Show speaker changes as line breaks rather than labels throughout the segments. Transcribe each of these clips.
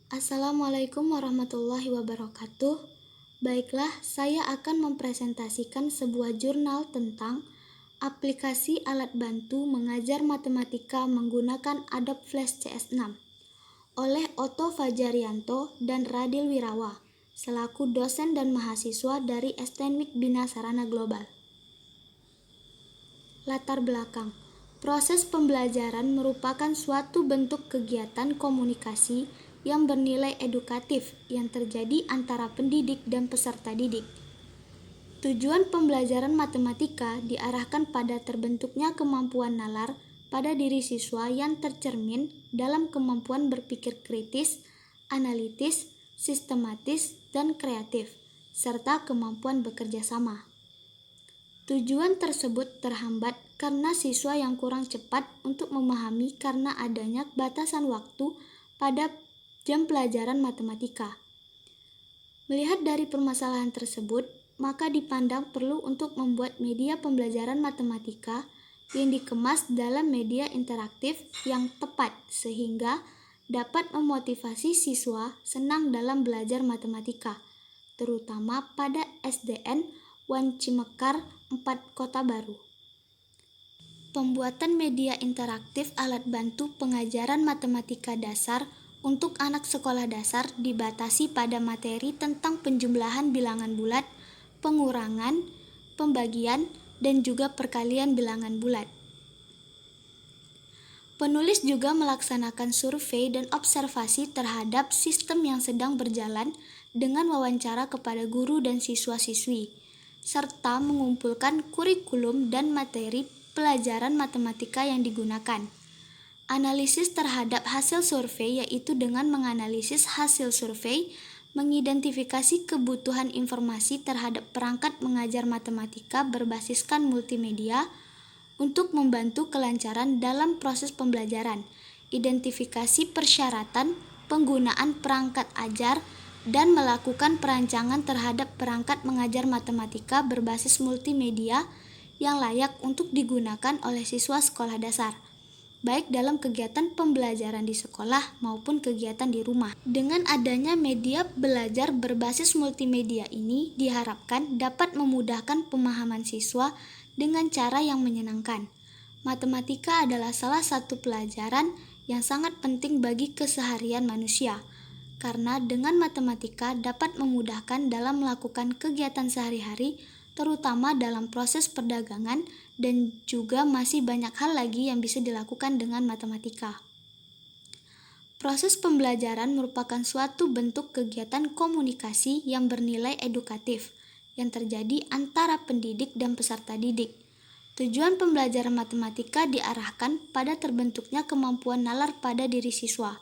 Assalamualaikum warahmatullahi wabarakatuh. Baiklah, saya akan mempresentasikan sebuah jurnal tentang aplikasi alat bantu mengajar matematika menggunakan Adobe Flash CS6 oleh Otto Fajarianto dan Radil Wirawa selaku dosen dan mahasiswa dari STMIK Bina Sarana Global. Latar belakang. Proses pembelajaran merupakan suatu bentuk kegiatan komunikasi yang bernilai edukatif yang terjadi antara pendidik dan peserta didik. Tujuan pembelajaran matematika diarahkan pada terbentuknya kemampuan nalar pada diri siswa yang tercermin dalam kemampuan berpikir kritis, analitis, sistematis, dan kreatif, serta kemampuan bekerja sama. Tujuan tersebut terhambat karena siswa yang kurang cepat untuk memahami karena adanya batasan waktu pada jam pelajaran matematika. Melihat dari permasalahan tersebut, maka dipandang perlu untuk membuat media pembelajaran matematika yang dikemas dalam media interaktif yang tepat sehingga dapat memotivasi siswa senang dalam belajar matematika, terutama pada SDN Wan Cimekar 4 Kota Baru. Pembuatan media interaktif alat bantu pengajaran matematika dasar untuk anak sekolah dasar dibatasi pada materi tentang penjumlahan bilangan bulat, pengurangan, pembagian, dan juga perkalian bilangan bulat. Penulis juga melaksanakan survei dan observasi terhadap sistem yang sedang berjalan dengan wawancara kepada guru dan siswa-siswi, serta mengumpulkan kurikulum dan materi pelajaran matematika yang digunakan. Analisis terhadap hasil survei yaitu dengan menganalisis hasil survei, mengidentifikasi kebutuhan informasi terhadap perangkat mengajar matematika berbasiskan multimedia untuk membantu kelancaran dalam proses pembelajaran, identifikasi persyaratan penggunaan perangkat ajar, dan melakukan perancangan terhadap perangkat mengajar matematika berbasis multimedia yang layak untuk digunakan oleh siswa sekolah dasar, baik dalam kegiatan pembelajaran di sekolah maupun kegiatan di rumah. Dengan adanya media belajar berbasis multimedia ini diharapkan dapat memudahkan pemahaman siswa dengan cara yang menyenangkan. Matematika adalah salah satu pelajaran yang sangat penting bagi keseharian manusia, karena dengan matematika dapat memudahkan dalam melakukan kegiatan sehari-hari, terutama dalam proses perdagangan, dan juga masih banyak hal lagi yang bisa dilakukan dengan matematika. Proses pembelajaran merupakan suatu bentuk kegiatan komunikasi yang bernilai edukatif yang terjadi antara pendidik dan peserta didik. Tujuan pembelajaran matematika diarahkan pada terbentuknya kemampuan nalar pada diri siswa.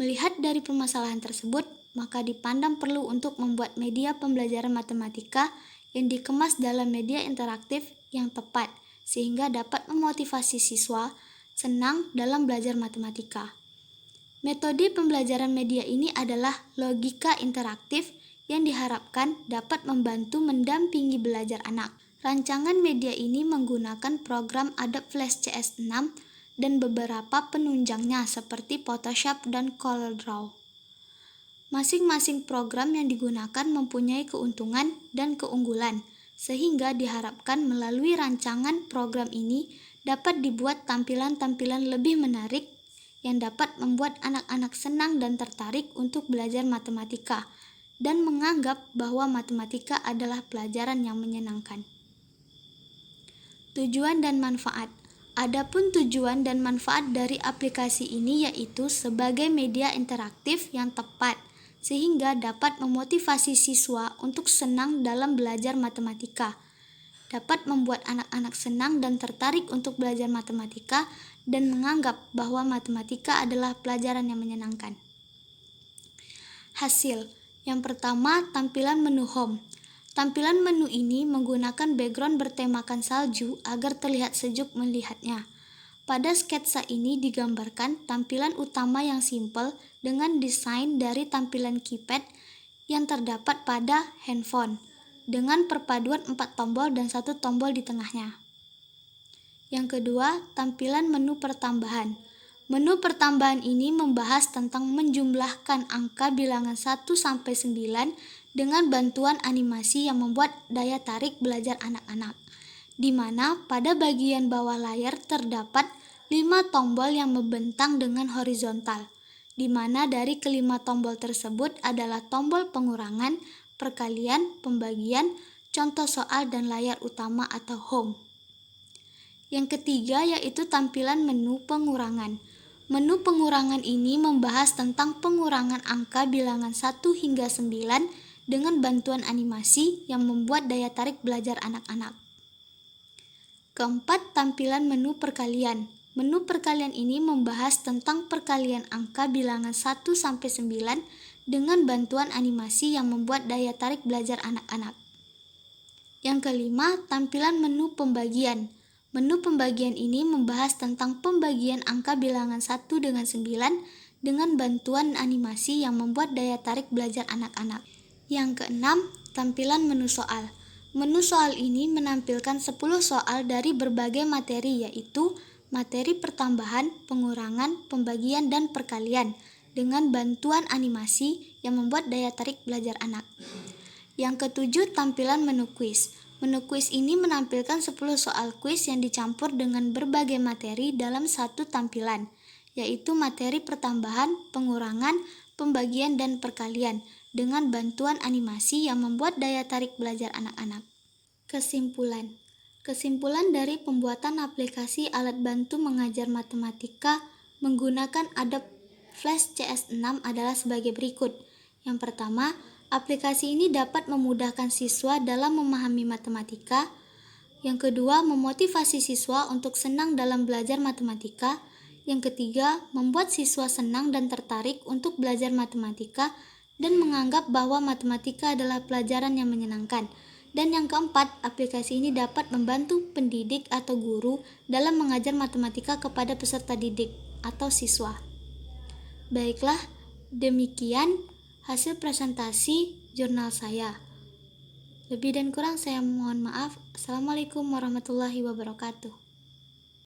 Melihat dari permasalahan tersebut, maka dipandang perlu untuk membuat media pembelajaran matematika yang dikemas dalam media interaktif yang tepat, sehingga dapat memotivasi siswa senang dalam belajar matematika. Metode pembelajaran media ini adalah logika interaktif yang diharapkan dapat membantu mendampingi belajar anak. Rancangan media ini menggunakan program Adobe Flash CS6 dan beberapa penunjangnya seperti Photoshop dan CorelDRAW. Masing-masing program yang digunakan mempunyai keuntungan dan keunggulan, sehingga diharapkan melalui rancangan program ini dapat dibuat tampilan-tampilan lebih menarik yang dapat membuat anak-anak senang dan tertarik untuk belajar matematika dan menganggap bahwa matematika adalah pelajaran yang menyenangkan. Tujuan dan manfaat. Adapun tujuan dan manfaat dari aplikasi ini yaitu sebagai media interaktif yang tepat sehingga dapat memotivasi siswa untuk senang dalam belajar matematika, dapat membuat anak-anak senang dan tertarik untuk belajar matematika dan menganggap bahwa matematika adalah pelajaran yang menyenangkan. Hasil. Yang pertama, tampilan menu home. Tampilan menu ini menggunakan background bertemakan salju agar terlihat sejuk melihatnya. Pada sketsa ini digambarkan tampilan utama yang simpel dengan desain dari tampilan keypad yang terdapat pada handphone, dengan perpaduan 4 tombol dan 1 tombol di tengahnya. Yang kedua, tampilan menu pertambahan. Menu pertambahan ini membahas tentang menjumlahkan angka bilangan 1-9 dengan bantuan animasi yang membuat daya tarik belajar anak-anak, di mana pada bagian bawah layar terdapat 5 tombol yang membentang dengan horizontal, di mana dari kelima tombol tersebut adalah tombol pengurangan, perkalian, pembagian, contoh soal, dan layar utama atau home. Yang ketiga yaitu tampilan menu pengurangan. Menu pengurangan ini membahas tentang pengurangan angka bilangan 1 hingga 9 dengan bantuan animasi yang membuat daya tarik belajar anak-anak. Keempat, tampilan menu perkalian. Menu perkalian ini membahas tentang perkalian angka bilangan 1-9 dengan bantuan animasi yang membuat daya tarik belajar anak-anak. Yang kelima, tampilan menu pembagian. Menu pembagian ini membahas tentang pembagian angka bilangan 1 dengan 9 dengan bantuan animasi yang membuat daya tarik belajar anak-anak. Yang keenam, tampilan menu soal. Menu soal ini menampilkan 10 soal dari berbagai materi yaitu materi pertambahan, pengurangan, pembagian, dan perkalian dengan bantuan animasi yang membuat daya tarik belajar anak. Yang ketujuh, tampilan menu kuis. Menu kuis ini menampilkan 10 soal kuis yang dicampur dengan berbagai materi dalam satu tampilan, yaitu materi pertambahan, pengurangan, pembagian, dan perkalian dengan bantuan animasi yang membuat daya tarik belajar anak-anak. Kesimpulan. Kesimpulan dari pembuatan aplikasi alat bantu mengajar matematika menggunakan Adobe Flash CS6 adalah sebagai berikut. Yang pertama, aplikasi ini dapat memudahkan siswa dalam memahami matematika. Yang kedua, memotivasi siswa untuk senang dalam belajar matematika. Yang ketiga, membuat siswa senang dan tertarik untuk belajar matematika dan menganggap bahwa matematika adalah pelajaran yang menyenangkan. Dan yang keempat, aplikasi ini dapat membantu pendidik atau guru dalam mengajar matematika kepada peserta didik atau siswa. Baiklah, demikian hasil presentasi jurnal saya. Lebih dan kurang saya mohon maaf. Assalamualaikum warahmatullahi wabarakatuh.